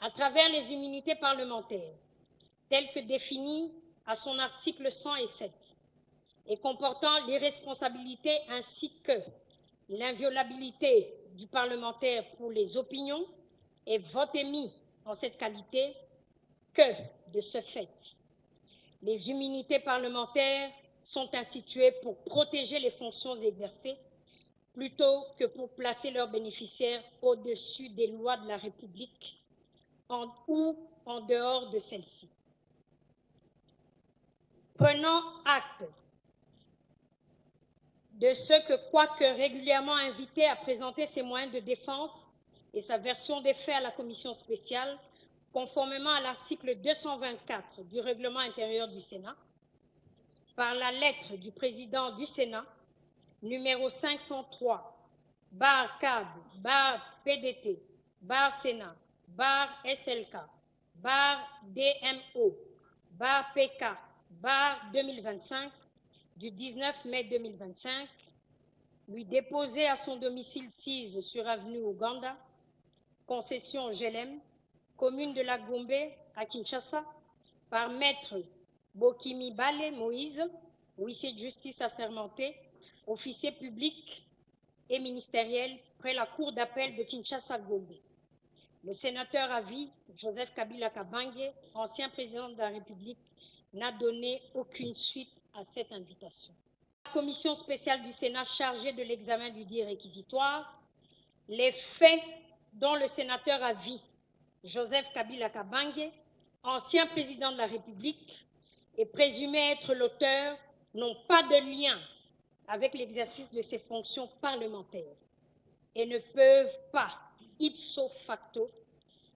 à travers les immunités parlementaires, telles que définies à son article 107, et comportant l'irresponsabilité ainsi que l'inviolabilité du parlementaire pour les opinions et votes émis en cette qualité, que, de ce fait, les immunités parlementaires sont instituées pour protéger les fonctions exercées plutôt que pour placer leurs bénéficiaires au-dessus des lois de la République ou en dehors de celles-ci. Prenant acte de ce que, quoique régulièrement invité à présenter ses moyens de défense et sa version des faits à la commission spéciale, conformément à l'article 224 du règlement intérieur du Sénat, par la lettre du président du Sénat, numéro 503, bar CAD, bar PDT, bar Sénat, bar SLK, bar DMO, bar PK, bar 2025, du 19 mai 2025, lui déposé à son domicile 6 sur avenue Ouganda, concession Gelem, commune de la Gombe à Kinshasa, par maître Bokimi Bale Moïse, huissier de justice assermenté, officier public et ministériel près la cour d'appel de Kinshasa-Gombe. Le sénateur à vie, Joseph Kabila Kabange, ancien président de la République, n'a donné aucune suite à cette invitation. La commission spéciale du Sénat chargée de l'examen du dit réquisitoire, les faits dont le sénateur à vie, Joseph Kabila Kabange, ancien président de la République, est présumé être l'auteur, n'ont pas de lien avec l'exercice de ses fonctions parlementaires et ne peuvent pas, ipso facto,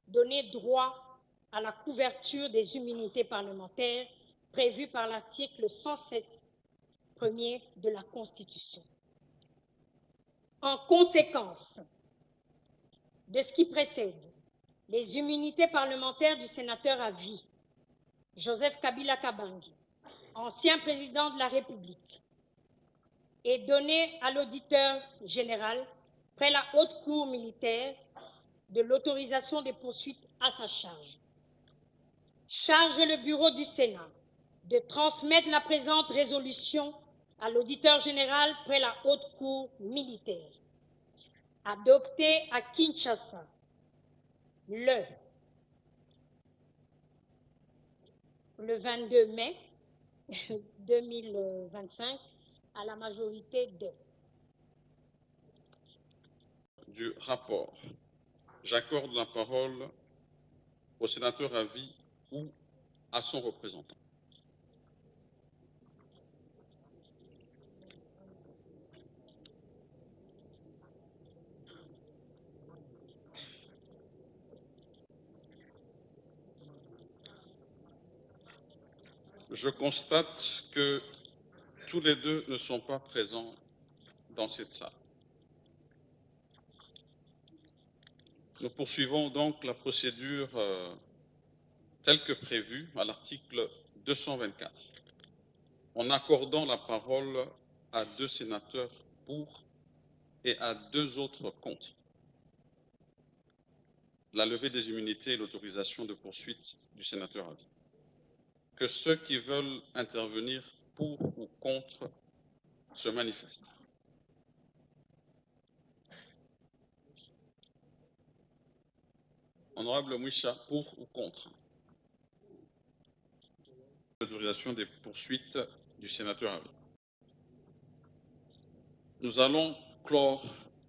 donner droit à la couverture des immunités parlementaires prévues par l'article 107 premier de la Constitution. En conséquence de ce qui précède, les immunités parlementaires du sénateur à vie, Joseph Kabila Kabange, ancien président de la République, est donné à l'auditeur général près la haute cour militaire de l'autorisation des poursuites à sa charge. Charge le bureau du Sénat de transmettre la présente résolution à l'auditeur général près la haute cour militaire, adoptée à Kinshasa le 22 mai 2025 à la majorité de. Du rapport, j'accorde la parole au sénateur à vie ou à son représentant. Je constate que tous les deux ne sont pas présents dans cette salle. Nous poursuivons donc la procédure telle que prévue à l'article 224, en accordant la parole à 2 sénateurs pour et à 2 autres contre la levée des immunités et l'autorisation de poursuite du sénateur à vie. Que ceux qui veulent intervenir pour ou contre se manifestent. Honorable Mouissa, pour ou contre l'autorisation des poursuites du sénateur à vie. Nous allons clore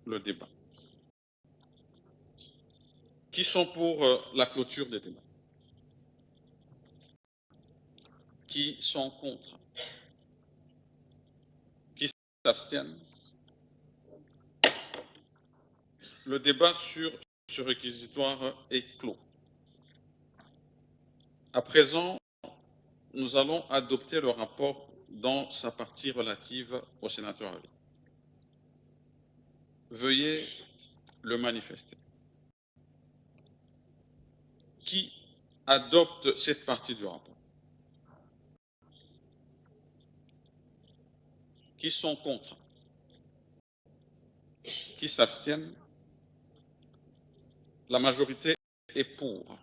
le débat. Qui sont pour la clôture des débats? Qui sont contre? Qui s'abstiennent? Le débat sur ce réquisitoire est clos. À présent, nous allons adopter le rapport dans sa partie relative au sénateur à vie. Veuillez le manifester. Qui adopte cette partie du rapport? Qui sont contre? Qui s'abstiennent? La majorité est pour.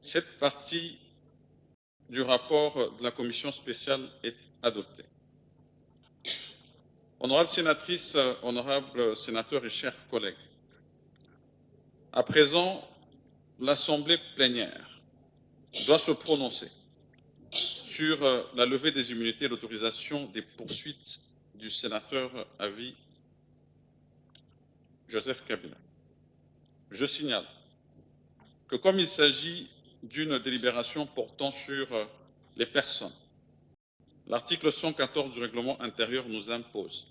cette partie du rapport de la commission spéciale est adoptée. Honorables sénatrices, honorables sénateurs et chers collègues, à présent, l'Assemblée plénière doit se prononcer sur la levée des immunités et l'autorisation des poursuites du sénateur à vie Joseph Kabila. Je signale que comme il s'agit d'une délibération portant sur les personnes, l'article 114 du règlement intérieur nous impose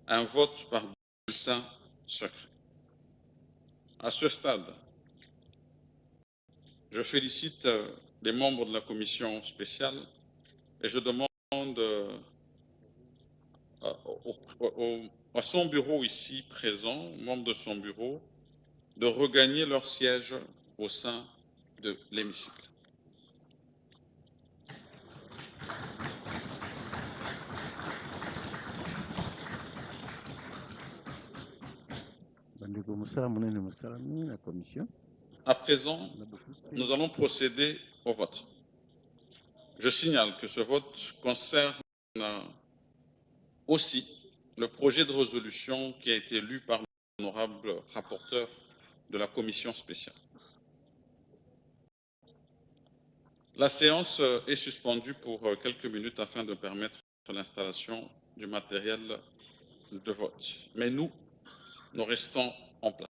un vote par bulletin secret. À ce stade, je félicite les membres de la commission spéciale et je demande à son bureau ici présent, membres de son bureau, de regagner leur siège au sein de l'hémicycle. À présent, nous allons procéder au vote. Je signale que ce vote concerne aussi le projet de résolution qui a été lu par l'honorable rapporteur de la commission spéciale. La séance est suspendue pour quelques minutes afin de permettre l'installation du matériel de vote. Mais nous restons en place.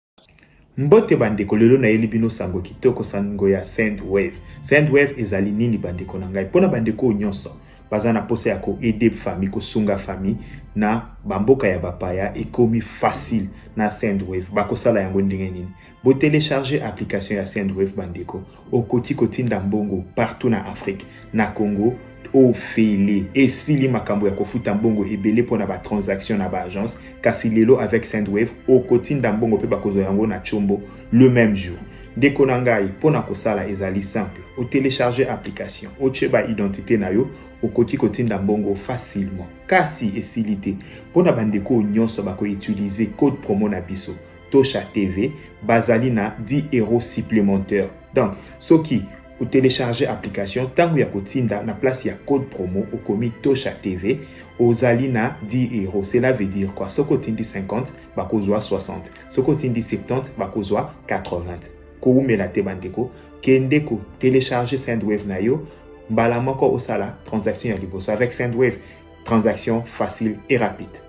Mbote bandeko lelo na yeli bino sango kitoko sango ya Sendwave. Sendwave ezali nini bandeko na ngai? Pona bandeko nyonso baza na posa ya ko aider famille, ko sunga famille na bamboka ya bapaya ekomi facile na Sendwave. Bakosala yango ndenge nini? Bo télécharger application ya Sendwave bandeko. Okoti kotinda mbongo partout na Afrique, na Congo, au fele esili makambo ya kofuta mbongo ebele pona ba transaction na ba agence kasi lelo avec Sendwave okotinda mbongo pe bakozo yango na chombo le même jour. Deko na ngai pona kosala ezali simple, o télécharger application, o cheba identité na yo, okoti kotinda mbongo facilement. Kasi esilité pona bandeko nyonso bako utiliser code promo na biso Tosha TV bazali na 10 € supplémentaires. Donc soki ou télécharger application tangu ya kotinda na place ya code promo au komi Tosha TV ozali na 10 €. Cela veut dire quoi? Soko tindi 50 bakozwa 60, soko tindi 70 bakozwa 80. Koumela te bandeko kende ko télécharger Sendwave na yo mbala moko osala transaction ya liboso avec Sendwave, transaction facile et rapide.